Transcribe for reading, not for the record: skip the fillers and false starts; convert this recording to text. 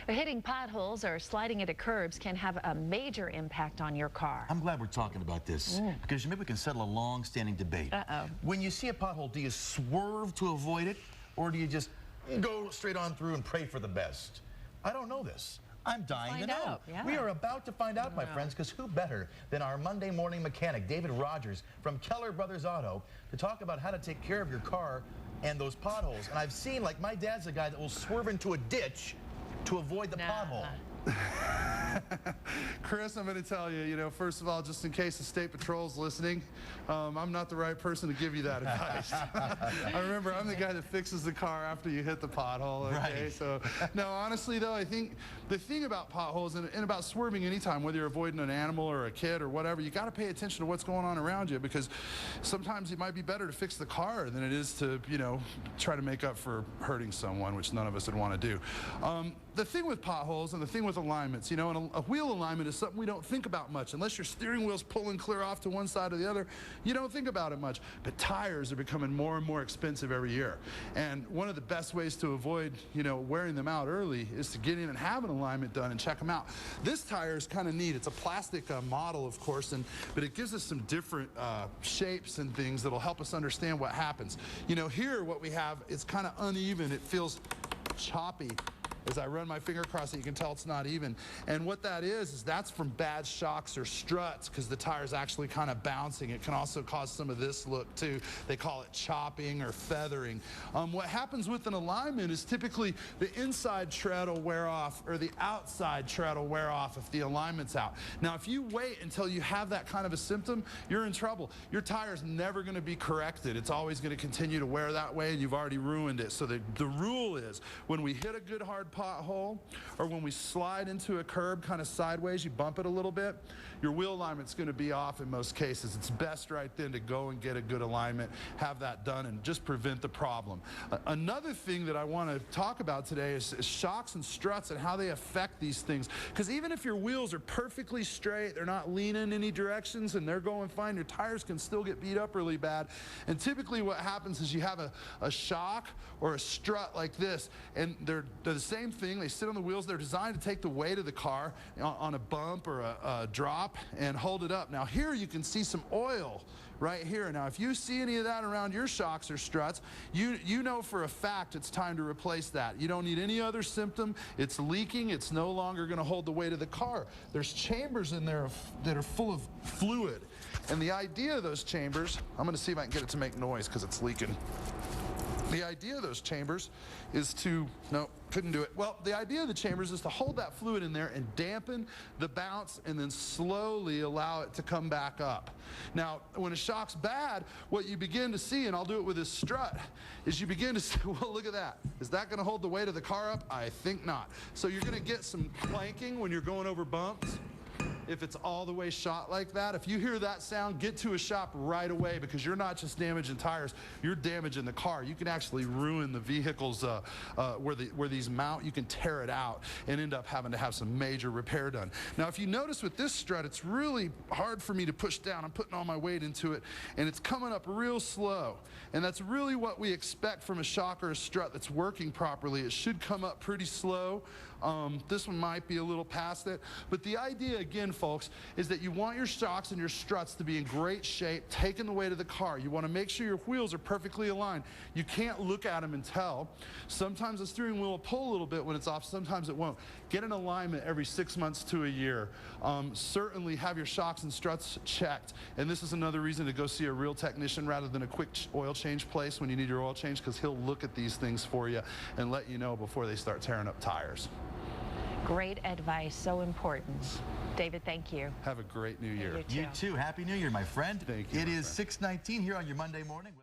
Hitting potholes or sliding into curbs can have a major impact on your car. I'm glad we're talking about this because maybe we can settle a long-standing debate. When you see a pothole, do you swerve to avoid it, or do you just go straight on through and pray for the best? I don't know this. I'm dying to know. We are about to find out, my friends, because who better than our Monday morning mechanic, David Rogers from Keller Brothers Auto, to talk about how to take care of your car and those potholes. And I've seen, like, my dad's a guy that will swerve into a ditch to avoid the pothole. Chris, I'm going to tell you, first of all, just in case the State Patrol's listening, I'm not the right person to give you that advice. I remember I'm the guy that fixes the car after you hit the pothole. Okay? Right. So, no, honestly, though, I think the thing about potholes and about swerving anytime, whether you're avoiding an animal or a kid or whatever, you got to pay attention to what's going on around you, because sometimes it might be better to fix the car than it is to, try to make up for hurting someone, which none of us would want to do. The thing with potholes and the thing with alignments, and a wheel alignment is something we don't think about much. Unless your steering wheel's pulling clear off to one side or the other, you don't think about it much. But tires are becoming more and more expensive every year. And one of the best ways to avoid, wearing them out early is to get in and have an alignment done and check them out. This tire is kind of neat. It's a plastic model, of course, but it gives us some different shapes and things that'll help us understand what happens. Here what we have is kind of uneven. It feels choppy. As I run my finger across it, you can tell it's not even. And what that is that's from bad shocks or struts, because the tire's actually kind of bouncing. It can also cause some of this look too. They call it chopping or feathering. What happens with an alignment is typically the inside tread will wear off, or the outside tread will wear off if the alignment's out. Now, if you wait until you have that kind of a symptom, you're in trouble. Your tire's never going to be corrected. It's always going to continue to wear that way, and you've already ruined it. So the rule is, when we hit a good hard pothole, or when we slide into a curb kind of sideways, you bump it a little bit, your wheel alignment's going to be off in most cases. It's best right then to go and get a good alignment, have that done, and just prevent the problem. Another thing that I want to talk about today is shocks and struts and how they affect these things. Because even if your wheels are perfectly straight, they're not leaning any directions, and they're going fine, your tires can still get beat up really bad. And typically what happens is you have a shock or a strut like this, and they're the same thing. They sit on the wheels. They're designed to take the weight of the car on a bump or a drop and hold it up. Now here you can see some oil right here. Now if you see any of that around your shocks or struts, you know for a fact it's time to replace that. You don't need any other symptom. It's leaking. It's no longer going to hold the weight of the car. There's chambers in there that are full of fluid. And the idea of those chambers, I'm going to see if I can get it to make noise because it's leaking. The idea of those chambers is to, no, couldn't do it. Well, the idea of the chambers is to hold that fluid in there and dampen the bounce and then slowly allow it to come back up. Now, when a shock's bad, what you begin to see, and I'll do it with this strut, is you begin to say, well, look at that. Is that going to hold the weight of the car up? I think not. So you're going to get some clanking when you're going over bumps. If it's all the way shot like that, if you hear that sound, get to a shop right away, because you're not just damaging tires, you're damaging the car. You can actually ruin the vehicles where these mount. You can tear it out and end up having to have some major repair done. Now, if you notice with this strut, it's really hard for me to push down. I'm putting all my weight into it, and it's coming up real slow. And that's really what we expect from a shock or a strut that's working properly. It should come up pretty slow. This one might be a little past it. But the idea, again, folks, is that you want your shocks and your struts to be in great shape, taking the weight of the car. You want to make sure your wheels are perfectly aligned. You can't look at them and tell. Sometimes the steering wheel will pull a little bit when it's off, sometimes it won't. Get an alignment every 6 months to a year. Certainly have your shocks and struts checked. And this is another reason to go see a real technician rather than a quick oil change place when you need your oil change, because he'll look at these things for you and let you know before they start tearing up tires. Great advice, so important. David, thank you. Have a great new year. You too. Happy New Year, my friend. Thank you. It is 6:19 here on your Monday morning.